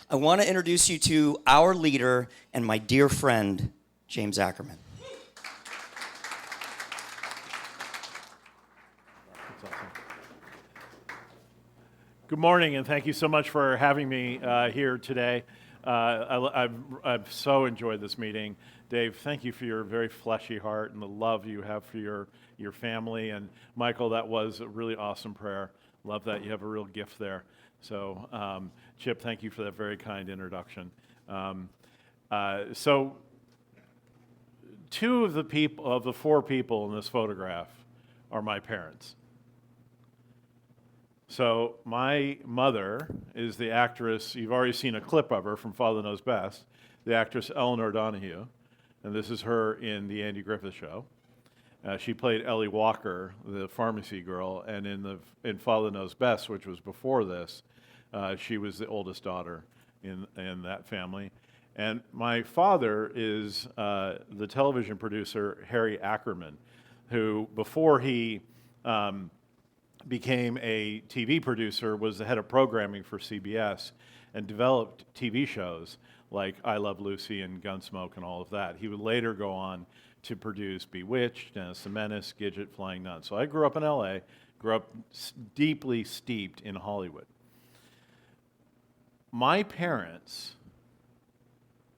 I want to introduce you to our leader and my dear friend, James Ackerman. That's awesome. Good morning, and thank you so much for having me here today. I've so enjoyed this meeting. Dave, thank you for your very fleshy heart and the love you have for your family. And Michael, that was a really awesome prayer. Love that. You have a real gift there. So, Chip, thank you for that very kind introduction. So, two of the four people in this photograph are my parents. So my mother is the actress, you've already seen a clip of her from Father Knows Best, the actress Eleanor Donahue, and this is her in the Andy Griffith Show. She played Ellie Walker, the pharmacy girl, and in Father Knows Best, which was before this, she was the oldest daughter in that family. And my father is the television producer Harry Ackerman, who before he became a TV producer, was the head of programming for CBS and developed TV shows like I Love Lucy and Gunsmoke and all of that. He would later go on to produce Bewitched, Dennis the Menace, Gidget, Flying Nun. So I grew up in LA, grew up deeply steeped in Hollywood. My parents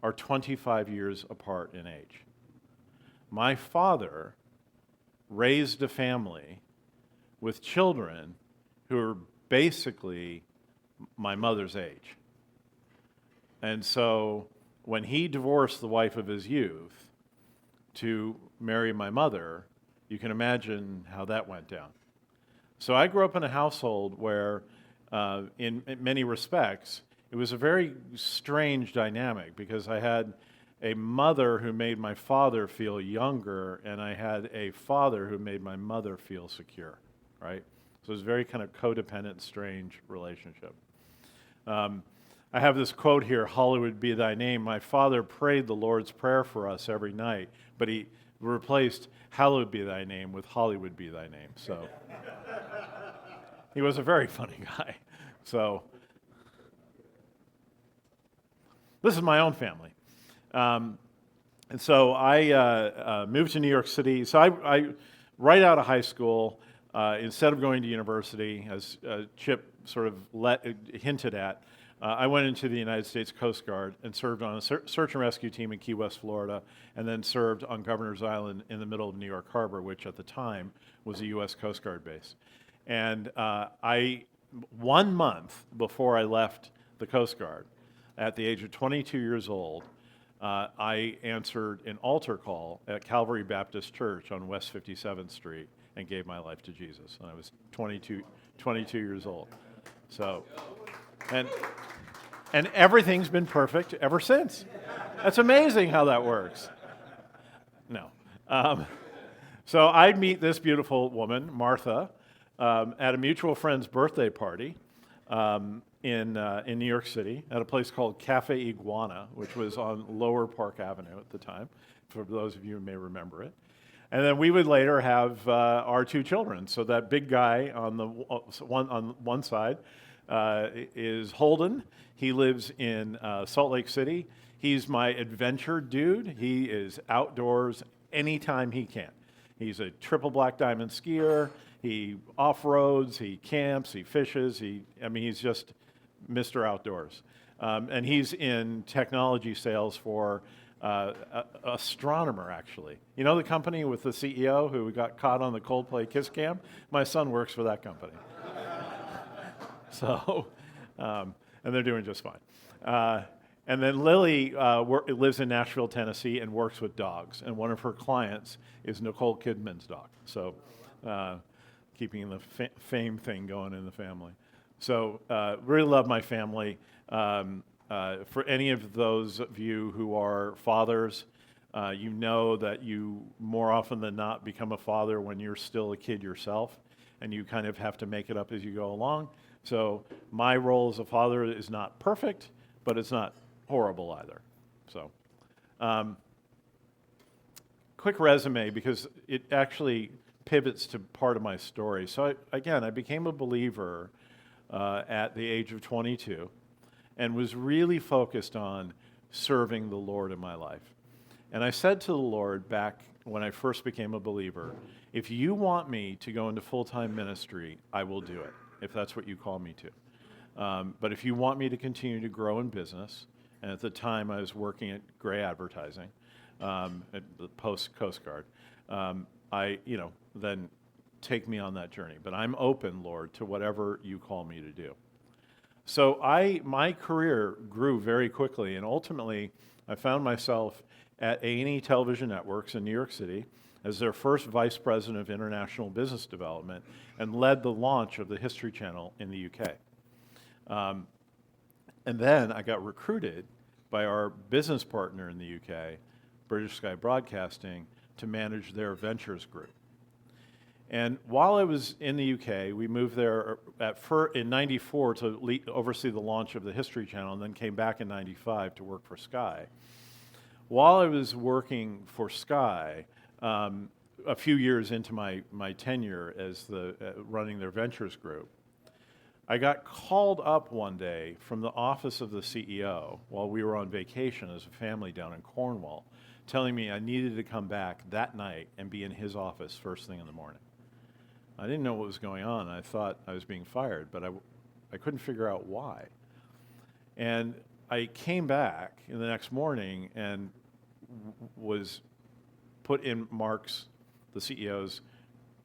are 25 years apart in age. My father raised a family with children who are basically my mother's age. And so when he divorced the wife of his youth to marry my mother, you can imagine how that went down. So I grew up in a household where, in many respects, it was a very strange dynamic because I had a mother who made my father feel younger, and I had a father who made my mother feel secure. Right? So it was a very kind of codependent, strange relationship. I have this quote here, Hallowed be thy name. My father prayed the Lord's Prayer for us every night, but he replaced hallowed be thy name with Hollywood be thy name. So he was a very funny guy. So this is my own family. And so I moved to New York City. So I right out of high school, instead of going to university, as Chip sort of hinted at, I went into the United States Coast Guard and served on a search and rescue team in Key West, Florida, and then served on Governor's Island in the middle of New York Harbor, which at the time was a U.S. Coast Guard base. And 1 month before I left the Coast Guard, at the age of 22 years old, I answered an altar call at Calvary Baptist Church on West 57th Street and gave my life to Jesus. And I was 22 years old. So, and everything's been perfect ever since. That's amazing how that works. No. So I meet this beautiful woman, Martha, at a mutual friend's birthday party in New York City at a place called Cafe Iguana, which was on Lower Park Avenue at the time, for those of you who may remember it. And then we would later have our two children. So that big guy on one side is Holden. He lives in Salt Lake City. He's my adventure dude. He is outdoors anytime he can. He's a triple black diamond skier. He off-roads, he camps, he fishes. He's just Mr. Outdoors. And he's in technology sales for Astronomer, actually. You know the company with the CEO who got caught on the Coldplay Kiss Cam? My son works for that company. So, and they're doing just fine. And then Lily lives in Nashville, Tennessee, and works with dogs. And one of her clients is Nicole Kidman's dog. So, keeping the fame thing going in the family. So, really love my family. For any of those of you who are fathers, you know that you more often than not become a father when you're still a kid yourself, and you kind of have to make it up as you go along. So my role as a father is not perfect, but it's not horrible either. So, quick resume, because it actually pivots to part of my story. So I became a believer at the age of 22. and was really focused on serving the Lord in my life. And I said to the Lord back when I first became a believer, if you want me to go into full-time ministry, I will do it, if that's what you call me to. But if you want me to continue to grow in business, and at the time I was working at Gray Advertising, at the Post Coast Guard, then take me on that journey. But I'm open, Lord, to whatever you call me to do. So my career grew very quickly, and ultimately I found myself at A&E Television Networks in New York City as their first vice president of international business development and led the launch of the History Channel in the UK. And then I got recruited by our business partner in the UK, British Sky Broadcasting, to manage their ventures group. And while I was in the UK, we moved there in '94 to oversee the launch of the History Channel, and then came back in '95 to work for Sky. While I was working for Sky, a few years into my tenure as running their ventures group, I got called up one day from the office of the CEO while we were on vacation as a family down in Cornwall, telling me I needed to come back that night and be in his office first thing in the morning. I didn't know what was going on. I thought I was being fired, but I couldn't figure out why. And I came back in the next morning and was put in Mark's, the CEO's,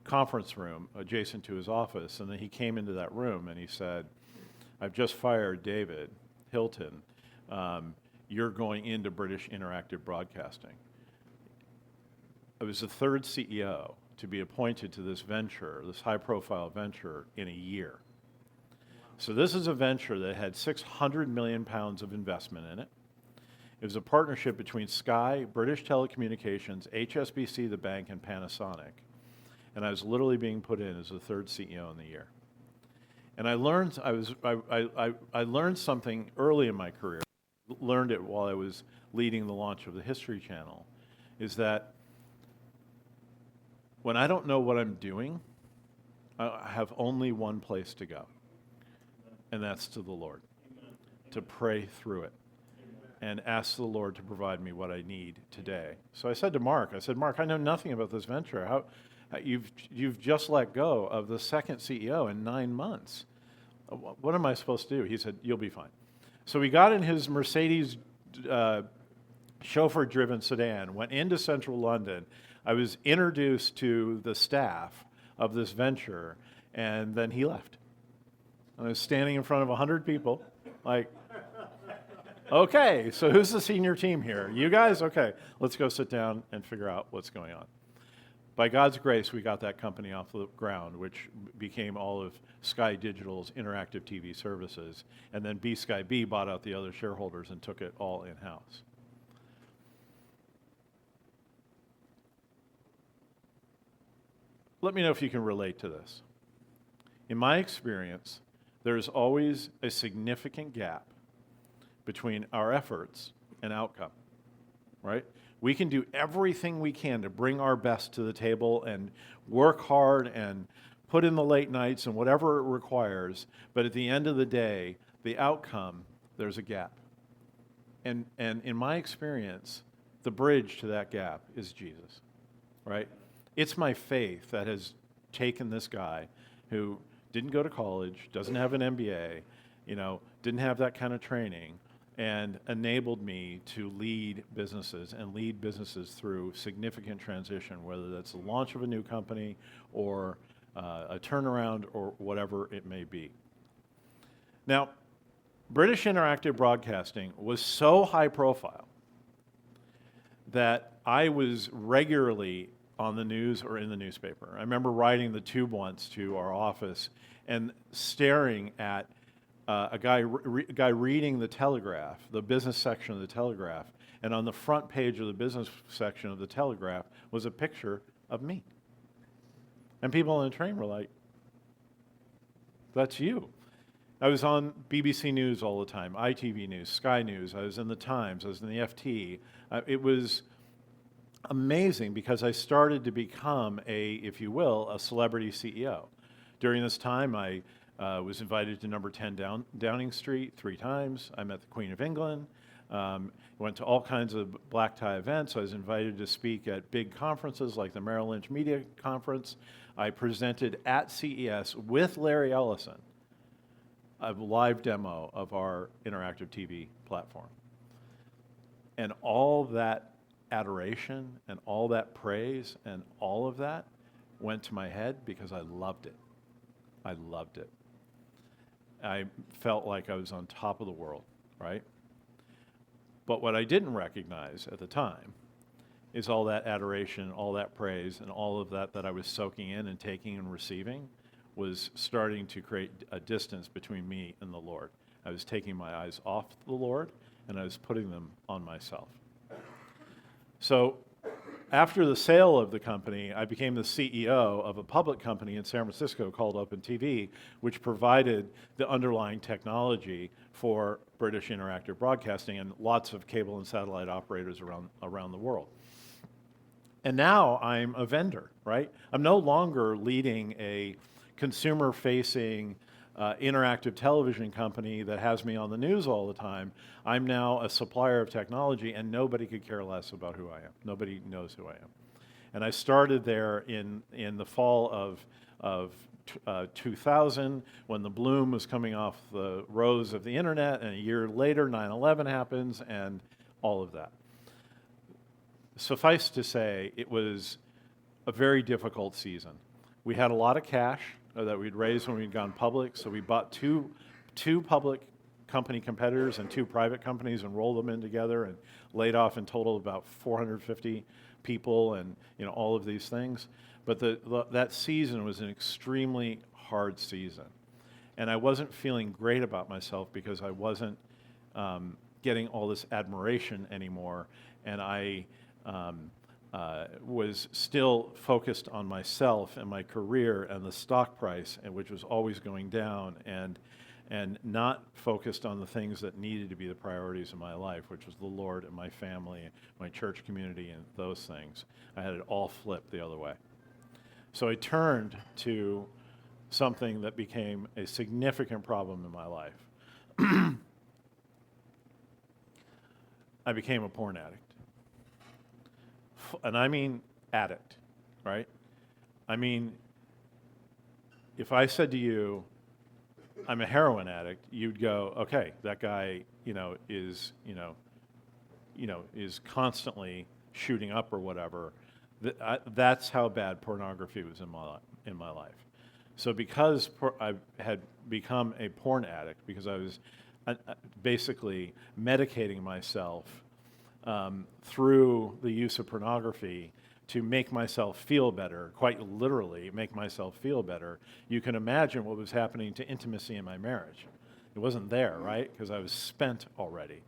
conference room adjacent to his office, and then he came into that room and he said, I've just fired David Hilton. You're going into British Interactive Broadcasting. I was the third CEO to be appointed to this venture, this high-profile venture, in a year. So this is a venture that had 600 million pounds of investment in it. It was a partnership between Sky, British Telecommunications, HSBC, the bank, and Panasonic. And I was literally being put in as the third CEO in the year. And I learned I learned something early in my career. Learned it while I was leading the launch of the History Channel, is that when I don't know what I'm doing, I have only one place to go, and that's to the Lord, to pray through it and ask the Lord to provide me what I need today. So I said to Mark, Mark, I know nothing about this venture. You've just let go of the second CEO in 9 months. What am I supposed to do? He said, you'll be fine. So we got in his Mercedes chauffeur-driven sedan, went into central London. I was introduced to the staff of this venture, and then he left. I was standing in front of 100 people, like, okay, so who's the senior team here? You guys? Okay, let's go sit down and figure out what's going on. By God's grace, we got that company off the ground, which became all of Sky Digital's interactive TV services, and then Sky B bought out the other shareholders and took it all in-house. Let me know if you can relate to this. In my experience, there's always a significant gap between our efforts and outcome, right? We can do everything we can to bring our best to the table and work hard and put in the late nights and whatever it requires, but at the end of the day, the outcome, there's a gap. And in my experience, the bridge to that gap is Jesus, right? It's my faith that has taken this guy who didn't go to college, doesn't have an MBA, didn't have that kind of training, and enabled me to lead businesses through significant transition, whether that's the launch of a new company or a turnaround or whatever it may be. Now, British Interactive Broadcasting was so high profile that I was regularly on the news or in the newspaper. I remember riding the tube once to our office and staring at a guy reading the Telegraph, the business section of the Telegraph, and on the front page of the business section of the Telegraph was a picture of me. And people on the train were like, that's you. I was on BBC News all the time, ITV News, Sky News, I was in the Times, I was in the FT. It was amazing because I started to become if you will, a celebrity CEO. During this time, I Was invited to number 10 Downing Street 3 times. I met the Queen of England. Went to all kinds of black tie events. I was invited to speak at big conferences like the Merrill Lynch Media Conference. I presented at CES with Larry Ellison a live demo of our interactive TV platform. And all that adoration and all that praise and all of that went to my head because I loved it. I loved it. I felt like I was on top of the world, right? But what I didn't recognize at the time is all that adoration, all that praise, and all of that that I was soaking in and taking and receiving was starting to create a distance between me and the Lord. I was taking my eyes off the Lord, and I was putting them on myself. So after the sale of the company, I became the CEO of a public company in San Francisco called Open TV, which provided the underlying technology for British interactive broadcasting and lots of cable and satellite operators around the world. And now I'm a vendor, right? I'm no longer leading a consumer-facing interactive television company that has me on the news all the time. I'm now a supplier of technology, and nobody could care less about who I am. Nobody knows who I am. And I started there in the fall of 2000, when the bloom was coming off the rose of the internet, and a year later 9/11 happens, and all of that. Suffice to say, it was a very difficult season. We had a lot of cash that we'd raised when we'd gone public, so we bought two public company competitors and 2 private companies and rolled them in together and laid off in total about 450 people and all of these things. But that season was an extremely hard season. And I wasn't feeling great about myself because I wasn't getting all this admiration anymore, and I was still focused on myself and my career and the stock price, and which was always going down, and not focused on the things that needed to be the priorities of my life, which was the Lord and my family, my church community, and those things. I had it all flipped the other way. So I turned to something that became a significant problem in my life. I became a porn addict. And I mean addict, right? I mean, if I said to you, I'm a heroin addict, you'd go, okay, that guy, is constantly shooting up or whatever. That's how bad pornography was in my life. So because I had become a porn addict, because I was basically medicating myself through the use of pornography to make myself feel better, quite literally make myself feel better, you can imagine what was happening to intimacy in my marriage. It wasn't there, right? Because I was spent already.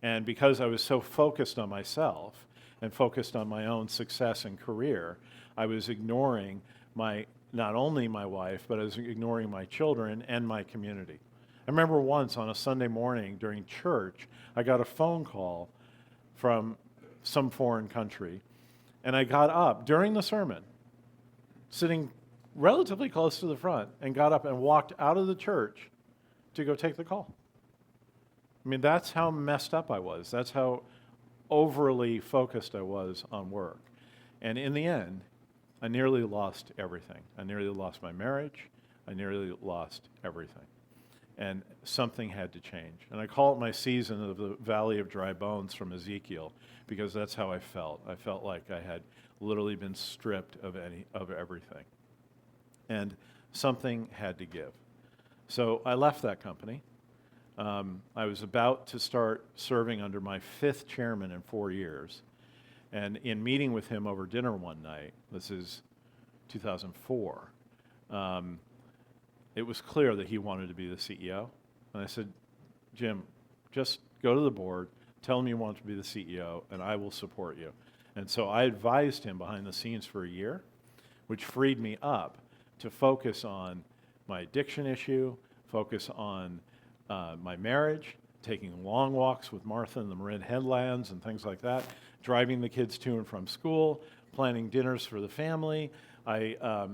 And because I was so focused on myself and focused on my own success and career, I was ignoring not only my wife, but I was ignoring my children and my community. I remember once on a Sunday morning during church, I got a phone call from some foreign country, and I got up during the sermon, sitting relatively close to the front, and got up and walked out of the church to go take the call. I mean, that's how messed up I was. That's how overly focused I was on work. And in the end, I nearly lost everything. I nearly lost my marriage. I nearly lost everything. And something had to change. And I call it my season of the Valley of Dry Bones from Ezekiel, because that's how I felt. I felt like I had literally been stripped of everything. And something had to give. So I left that company. I was about to start serving under my 5th chairman in 4 years. And in meeting with him over dinner one night, this is 2004, it was clear that he wanted to be the CEO. And I said, Jim, just go to the board, tell him you want to be the CEO, and I will support you. And so I advised him behind the scenes for a year, which freed me up to focus on my addiction issue, focus on my marriage, taking long walks with Martha in the Marin Headlands and things like that, driving the kids to and from school, planning dinners for the family, I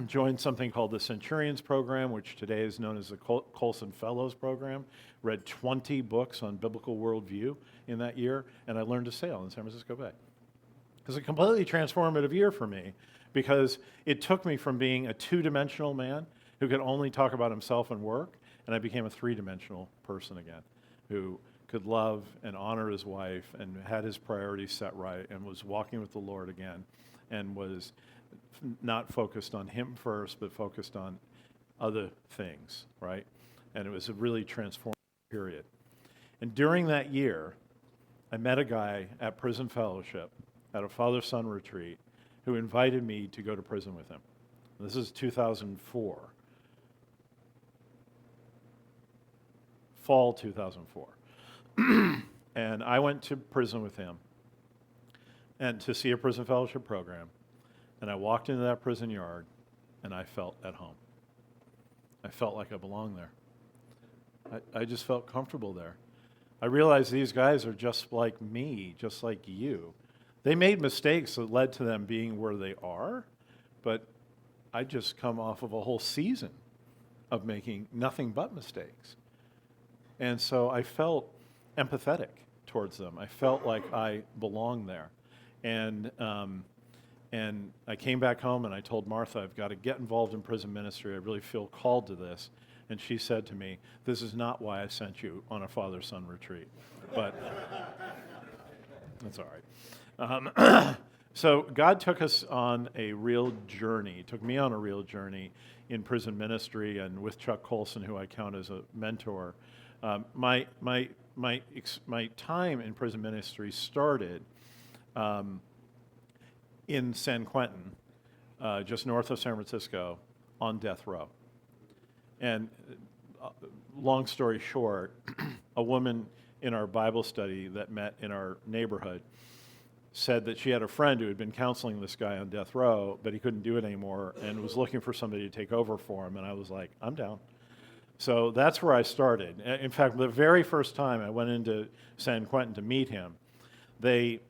joined something called the Centurions Program, which today is known as the Colson Fellows Program. Read 20 books on biblical worldview in that year, and I learned to sail in San Francisco Bay. It was a completely transformative year for me because it took me from being a two-dimensional man who could only talk about himself and work, and I became a three-dimensional person again who could love and honor his wife and had his priorities set right and was walking with the Lord again and was not focused on him first, but focused on other things, right? And it was a really transformative period. And during that year, I met a guy at Prison Fellowship at a father-son retreat who invited me to go to prison with him. This is 2004. Fall 2004. And I went to prison with him and to see a prison fellowship program. And I walked into that prison yard and I felt at home. I felt like I belonged there. I just felt comfortable there. I realized these guys are just like me, just like you. They made mistakes that led to them being where they are, but I just come off of a whole season of making nothing but mistakes. And so I felt empathetic towards them. I felt like I belonged there. And I came back home and I told Martha, I've got to get involved in prison ministry. I really feel called to this. And she said to me, this is not why I sent you on a father-son retreat. But that's all right. So God took us on a real journey, took me on a real journey in prison ministry and with Chuck Colson, who I count as a mentor. My time in prison ministry started in San Quentin, just north of San Francisco, on death row. And long story short, a woman in our Bible study that met in our neighborhood said that she had a friend who had been counseling this guy on death row, but he couldn't do it anymore and was looking for somebody to take over for him. And I was like, I'm down. So that's where I started. In fact, the very first time I went into San Quentin to meet him, they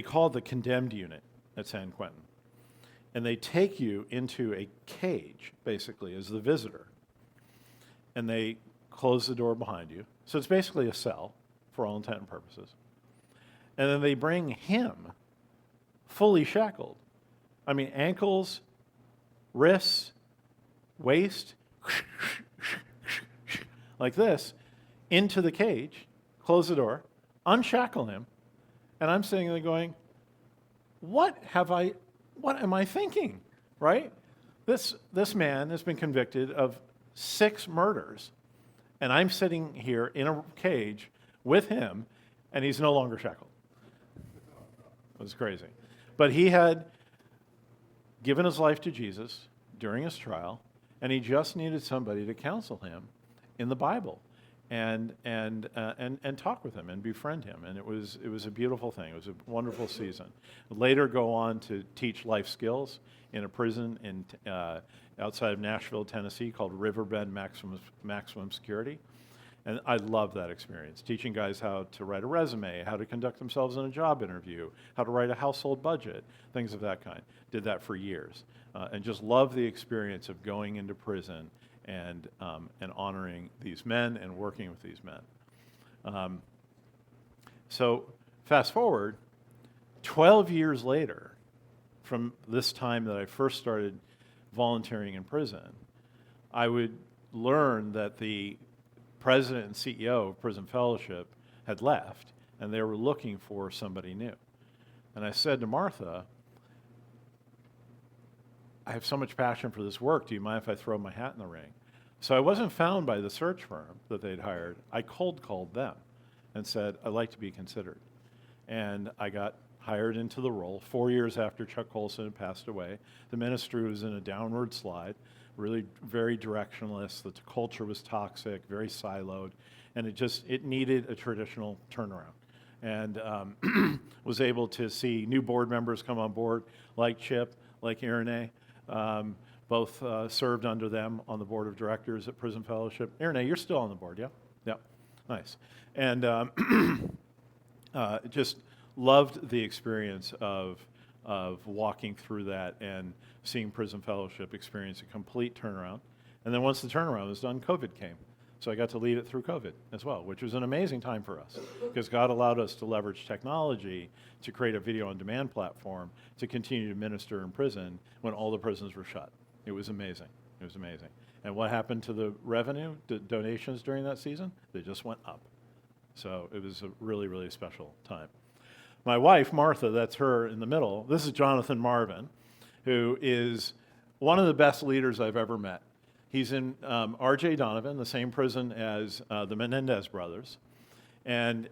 called the condemned unit at San Quentin. And they take you into a cage, basically, as the visitor. And they close the door behind you. So it's basically a cell, for all intent and purposes. And then they bring him fully shackled. I mean, ankles, wrists, waist, like this, into the cage, close the door, unshackle him, and I'm sitting there going, what am I thinking, right? This man has been convicted of 6 murders, and I'm sitting here in a cage with him, and he's no longer shackled. It was crazy. But he had given his life to Jesus during his trial, and he just needed somebody to counsel him in the Bible and talk with him and befriend him. And it was a beautiful thing. It was a wonderful season. Later go on to teach life skills in a prison in outside of Nashville, Tennessee, called Riverbend Maximum Security. And I love that experience, teaching guys how to write a resume, how to conduct themselves in a job interview, how to write a household budget, things of that kind. Did that for years, and just love the experience of going into prison and honoring these men and working with these men. So fast forward, 12 years later, from this time that I first started volunteering in prison, I would learn that the president and CEO of Prison Fellowship had left, and they were looking for somebody new. And I said to Martha, I have so much passion for this work. Do you mind if I throw my hat in the ring? So I wasn't found by the search firm that they'd hired. I cold called them and said, I'd like to be considered. And I got hired into the role 4 years after Chuck Colson had passed away. The ministry was in a downward slide, really very directionless. The culture was toxic, very siloed, and it needed a traditional turnaround. And was able to see new board members come on board, like Chip, like Irene. Both served under them on the board of directors at Prison Fellowship. Irene, you're still on the board, yeah? Yeah, nice. And just loved the experience of walking through that and seeing Prison Fellowship experience a complete turnaround. And then once the turnaround was done, COVID came. So I got to lead it through COVID as well, which was an amazing time for us because God allowed us to leverage technology to create a video on demand platform to continue to minister in prison when all the prisons were shut. It was amazing. It was amazing. And what happened to the revenue, donations during that season? They just went up. So it was a really, really special time. My wife, Martha, that's her in the middle. This is Jonathan Marvin, who is one of the best leaders I've ever met. He's in R.J. Donovan, the same prison as the Menendez brothers. And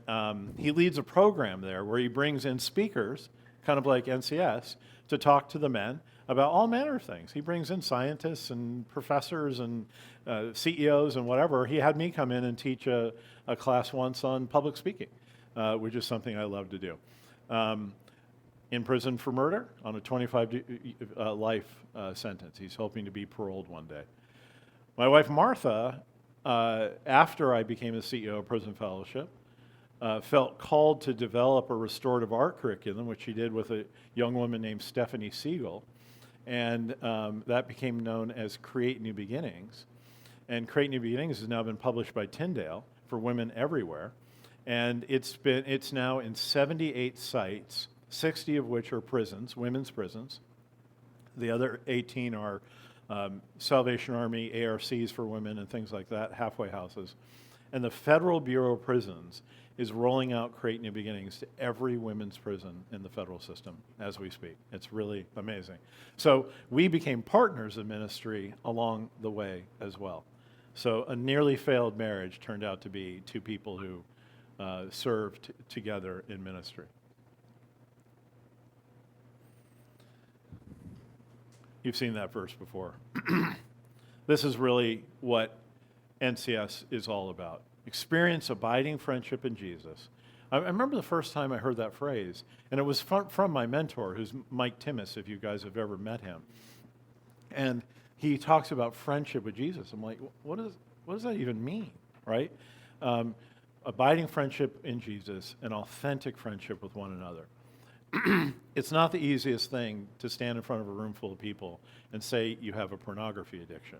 he leads a program there where he brings in speakers, kind of like NCS, to talk to the men about all manner of things. He brings in scientists and professors and CEOs and whatever. He had me come in and teach a class once on public speaking, which is something I love to do. In prison for murder on a 25 life sentence. He's hoping to be paroled one day. My wife Martha, after I became the CEO of Prison Fellowship, felt called to develop a restorative art curriculum, which she did with a young woman named Stephanie Siegel. And that became known as Create New Beginnings. And Create New Beginnings has now been published by Tyndale for women everywhere. And it's now in 78 sites, 60 of which are prisons, women's prisons. The other 18 are Salvation Army, ARCs for women and things like that, halfway houses. And the Federal Bureau of Prisons is rolling out Create New Beginnings to every women's prison in the federal system as we speak. It's really amazing. So we became partners in ministry along the way as well. So a nearly failed marriage turned out to be two people who served together in ministry. You've seen that verse before. This is really what NCS is all about. Experience abiding friendship in Jesus. I remember the first time I heard that phrase, and it was from my mentor, who's Mike Timmis, if you guys have ever met him. And he talks about friendship with Jesus. I'm like, what does that even mean, right? Abiding friendship in Jesus and authentic friendship with one another. It's not the easiest thing to stand in front of a room full of people and say you have a pornography addiction.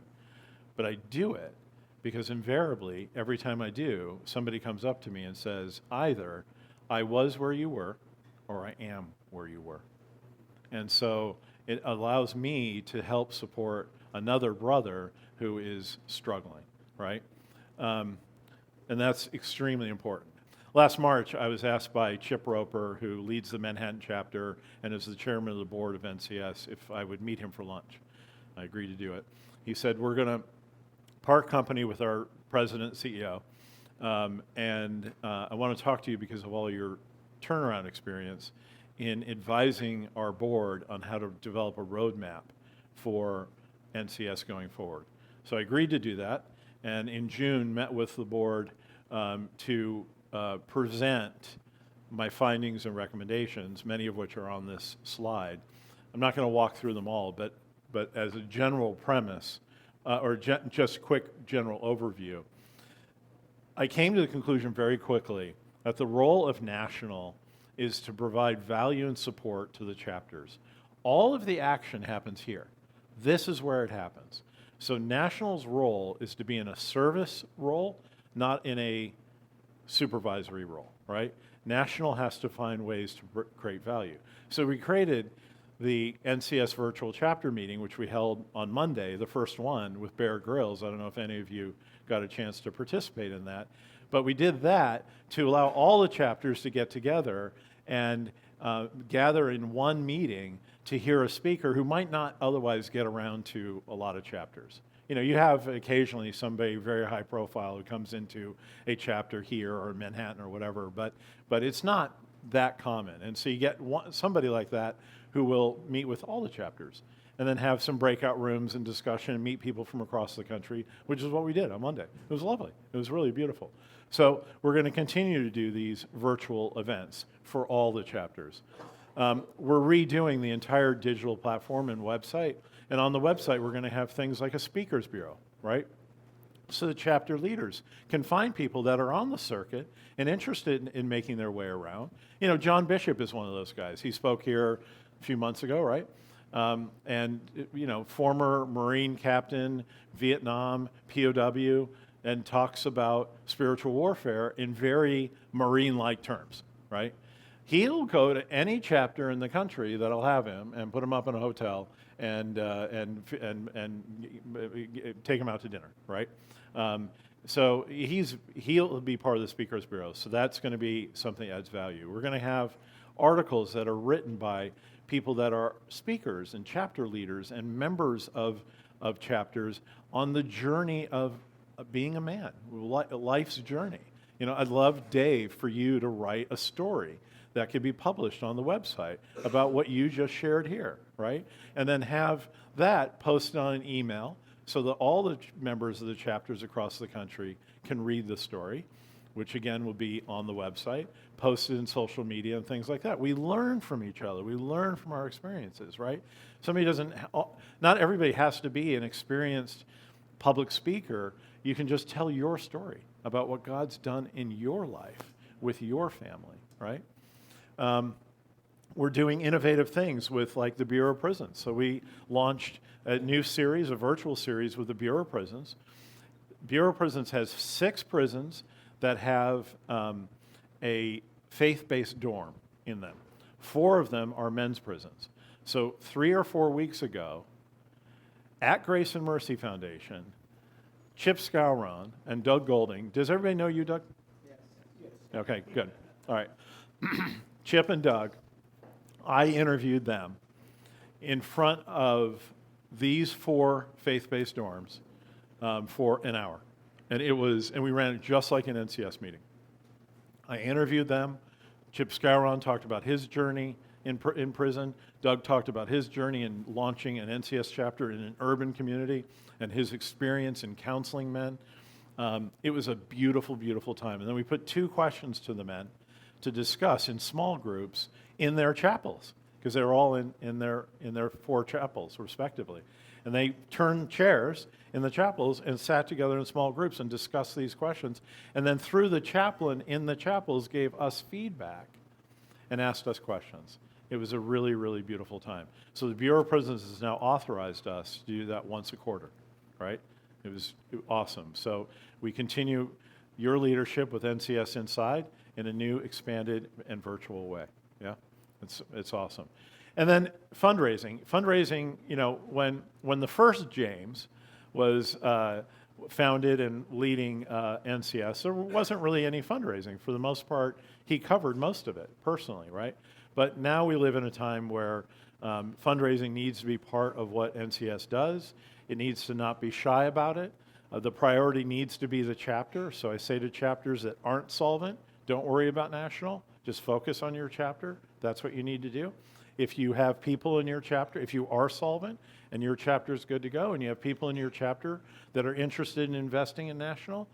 But I do it because invariably, every time I do, somebody comes up to me and says, either I was where you were or I am where you were. And so it allows me to help support another brother who is struggling, right? And that's extremely important. Last March, I was asked by Chip Roper, who leads the Manhattan chapter and is the chairman of the board of NCS, if I would meet him for lunch. I agreed to do it. He said, we're going to part company with our president, CEO, and I want to talk to you because of all your turnaround experience in advising our board on how to develop a roadmap for NCS going forward. So I agreed to do that, and in June met with the board to present my findings and recommendations, many of which are on this slide. I'm not going to walk through them all, but as a general premise, or just quick general overview, I came to the conclusion very quickly that the role of National is to provide value and support to the chapters. All of the action happens here. This is where it happens. So National's role is to be in a service role, not in a supervisory role, right? National has to find ways to create value. So we created the NCS virtual chapter meeting, which we held on Monday, the first one with Bear Grylls. I don't know if any of you got a chance to participate in that, but we did that to allow all the chapters to get together and gather in one meeting to hear a speaker who might not otherwise get around to a lot of chapters. You know, you have occasionally somebody very high profile who comes into a chapter here or in Manhattan or whatever, but it's not that common. And so you get somebody like that who will meet with all the chapters and then have some breakout rooms and discussion and meet people from across the country, which is what we did on Monday. It was lovely. It was really beautiful. So we're going to continue to do these virtual events for all the chapters. We're redoing the entire digital platform and website. And on the website, we're going to have things like a speakers bureau, right? so the chapter leaders can find people that are on the circuit and interested in making their way around. You know, John Bishop is one of those guys. He spoke here a few months ago, right? And, you know, former Marine captain, Vietnam, POW, and talks about spiritual warfare in very Marine-like terms, right? He'll go to any chapter in the country that'll have him and put him up in a hotel and take him out to dinner, right? So he'll be part of the Speakers Bureau. So that's going to be something that adds value. We're going to have articles that are written by people that are speakers and chapter leaders and members of chapters on the journey of being a man, life's journey. You know, I'd love, Dave, for you to write a story that could be published on the website about what you just shared here, right? And then have that posted on an email so that all the members of the chapters across the country can read the story, which again will be on the website, posted in social media and things like that. We learn from each other. We learn from our experiences, right? Not everybody has to be an experienced public speaker. You can just tell your story about what God's done in your life with your family, right? We're doing innovative things with like the Bureau of Prisons. So we launched a new series, a virtual series with the Bureau of Prisons. Bureau of Prisons has 6 prisons that have a faith-based dorm in them. 4 of them are men's prisons. So 3 or 4 weeks ago, at Grace and Mercy Foundation, Chip Scowron and Doug Golding. Does everybody know you, Doug? Yes. Okay, good. All right. Chip and Doug, I interviewed them in front of these 4 faith-based dorms for an hour. And we ran it just like an NCS meeting. I interviewed them. Chip Scowron talked about his journey in prison. Doug talked about his journey in launching an NCS chapter in an urban community and his experience in counseling men. It was a beautiful, beautiful time. And then we put 2 questions to the men to discuss in small groups in their chapels, because they were all in their 4 chapels, respectively. And they turned chairs in the chapels and sat together in small groups and discussed these questions. And then through the chaplain in the chapels gave us feedback and asked us questions. It was a really, really beautiful time. So the Bureau of Prisons has now authorized us to do that once a quarter, right? It was awesome. So we continue your leadership with NCS Inside in a new, expanded, and virtual way. Yeah, it's awesome. And then fundraising. You know, when the first James was founded and leading NCS, there wasn't really any fundraising. For the most part, he covered most of it personally, right? But now we live in a time where fundraising needs to be part of what NCS does. It needs to not be shy about it. The priority needs to be the chapter. So I say to chapters that aren't solvent, don't worry about national. Just focus on your chapter. That's what you need to do. If you have people in your chapter, if you are solvent and your chapter is good to go, and you have people in your chapter that are interested in investing in national,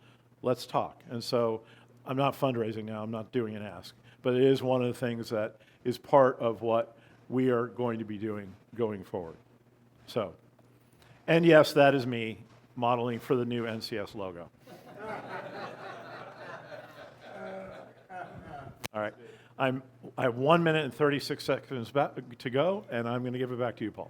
let's talk. And so I'm not fundraising now. I'm not doing an ask. But it is one of the things that is part of what we are going to be doing going forward. So, and yes, that is me modeling for the new NCS logo. All right. I have 1 minute and 36 seconds to go, and I'm going to give it back to you, Paul.